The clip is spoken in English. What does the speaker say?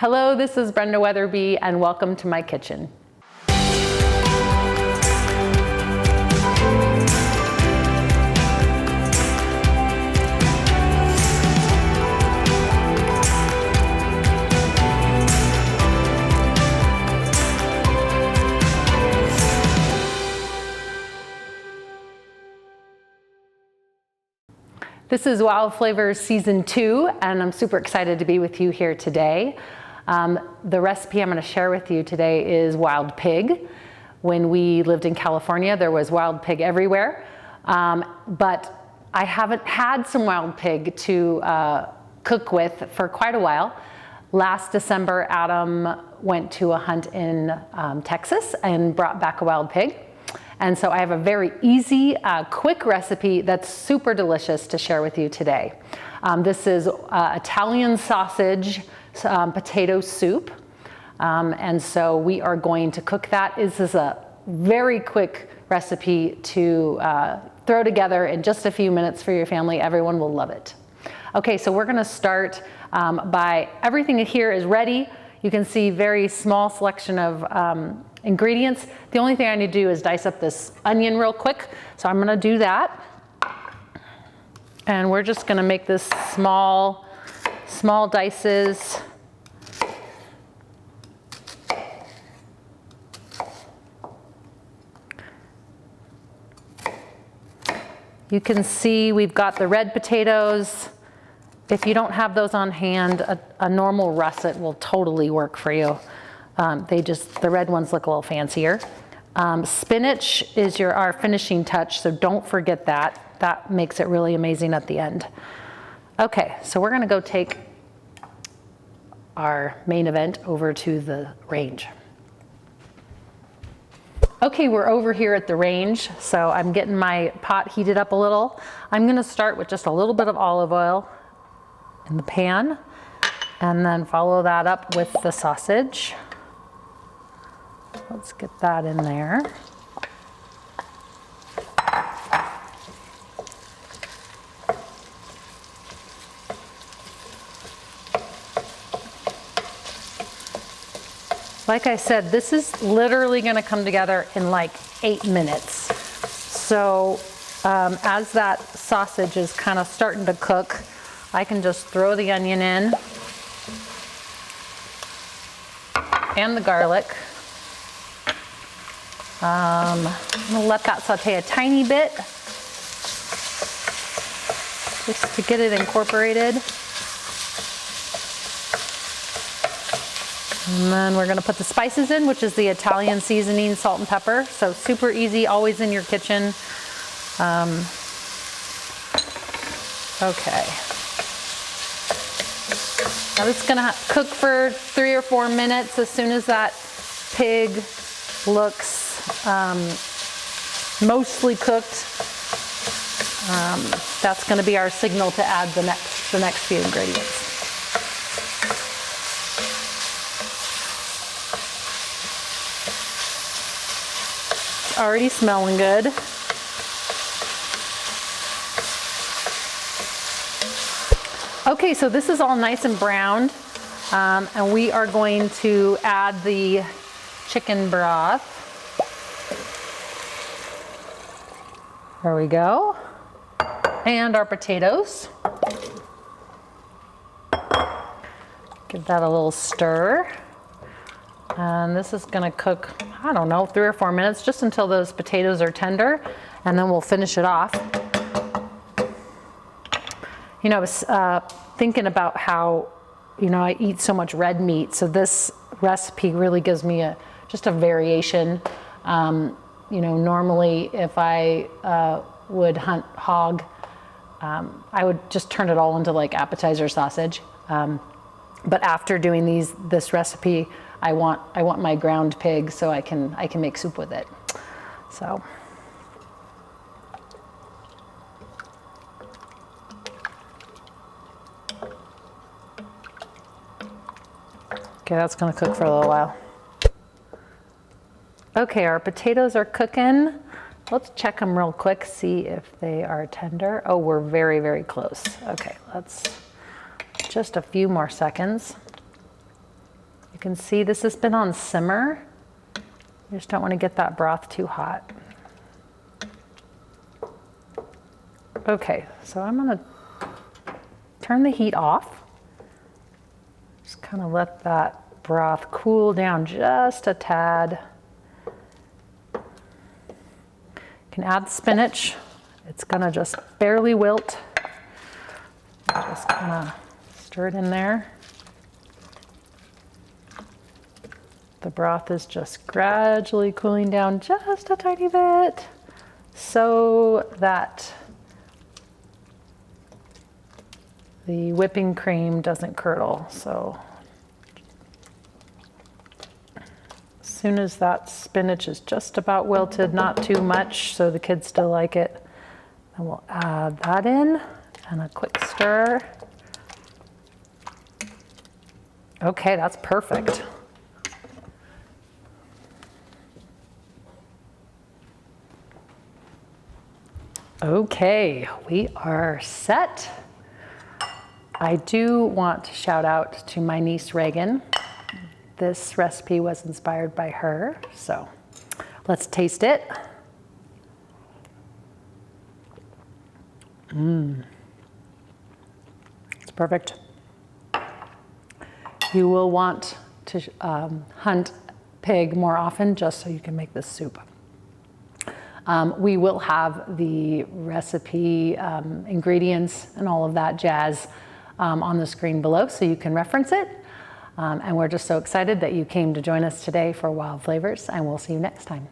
Hello, this is Brenda Weatherby and welcome to my kitchen. This is Wild Flavors Season 2, and I'm super excited to be with you here today. The recipe I'm going to share with you today is wild pig. When we lived in California, there was wild pig everywhere, but I haven't had some wild pig to cook with for quite a while. Last December, Adam went to a hunt in Texas and brought back a wild pig. And so I have a very easy, quick recipe that's super delicious to share with you today. This is Italian sausage potato soup. And so we are going to cook that. This is a very quick recipe to throw together in just a few minutes for your family. Everyone will love it. Okay, so we're gonna start by everything here is ready. You can see very small selection of ingredients. The only thing I need to do is dice up this onion real quick. So I'm gonna do that. And we're just gonna make this small dices. You can see we've got the red potatoes. If you don't have those on hand, a normal russet will totally work for you. The red ones look a little fancier. Spinach is our finishing touch, so don't forget that. That makes it really amazing at the end. Okay, so we're gonna go take our main event over to the range. Okay, we're over here at the range, so I'm getting my pot heated up a little. I'm gonna start with just a little bit of olive oil in the pan, and then follow that up with the sausage. Let's get that in there. Like I said, this is literally gonna come together in like 8 minutes. So as that sausage is kind of starting to cook, I can just throw the onion in and the garlic. I'm gonna let that saute a tiny bit just to get it incorporated. And then we're gonna put the spices in, which is the Italian seasoning, salt and pepper. So super easy, always in your kitchen. Okay. Now this is gonna cook for 3 or 4 minutes. As soon as that pig looks mostly cooked, that's gonna be our signal to add the next few ingredients. It's already smelling good. Okay, so this is all nice and browned, and we are going to add the chicken broth. There we go. And our potatoes. Give that a little stir. And this is gonna cook, I don't know, 3 or 4 minutes, just until those potatoes are tender, and then we'll finish it off. You know, I was thinking about how, you know, I eat so much red meat, so this recipe really gives me just a variation. You know, normally if I would hunt hog, I would just turn it all into like appetizer sausage. But after doing this recipe, I want my ground pig so I can make soup with it. So. Okay, that's gonna cook for a little while. Okay, our potatoes are cooking. Let's check them real quick, see if they are tender. Oh, we're very, very close. Okay, let's just a few more seconds. can see this has been on simmer. You just don't want to get that broth too hot. Okay, so I'm gonna turn the heat off. Just kind of let that broth cool down just a tad. You can add the spinach. It's gonna just barely wilt. Just kind of stir it in there. The broth is just gradually cooling down just a tiny bit so that the whipping cream doesn't curdle. So as soon as that spinach is just about wilted, not too much so the kids still like it, then we'll add that in and a quick stir. Okay, that's perfect. Okay, we are set. I do want to shout out to my niece Reagan. This recipe was inspired by her, so let's taste it. It's perfect. You will want to hunt pig more often just so you can make this soup. We will have the recipe, ingredients, and all of that jazz on the screen below so you can reference it. And we're just so excited that you came to join us today for Wild Flavors, and we'll see you next time.